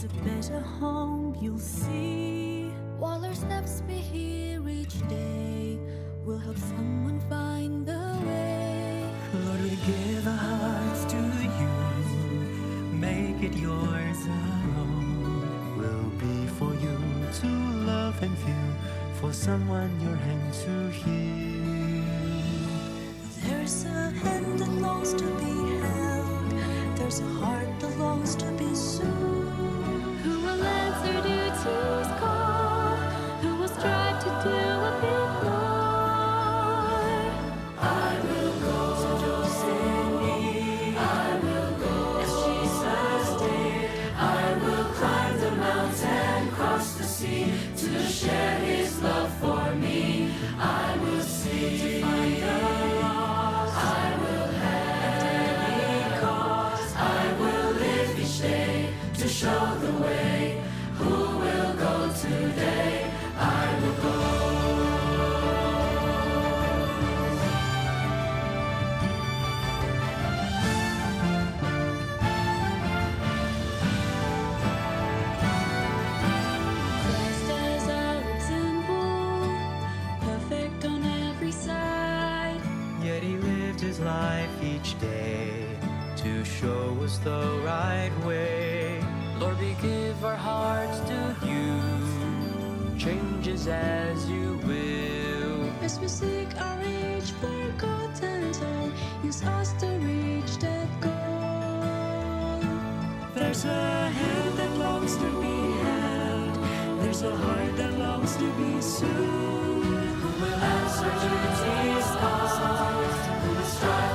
There's a better home you'll see. While our steps be here each day, we'll help someone find the way. Lord, we give our hearts to you. Make it yours alone. Will be for you to love and feel, for someone your hand to heal. There's a hand that longs to be held. There's a heart that longs to be soothed. Who will answer duty's call? Who will strive to do a bit more? I will go to Josephine. I will go as Jesus did. I will climb the mountain, cross the sea to share His love for me. I will seek to find the lost. I will have any cause. I will live each day to show the way. Who will go today? I will go. Blessed as our example, perfect on every side. Yet he lived his life each day to show us the right way. Lord, we give our hearts to you. Changes as you will. As we seek our age forgotten soul, use us to reach that goal. There's a hand that longs to be held. There's a heart that longs to be soothed. Who will answer duty's call? Who will strive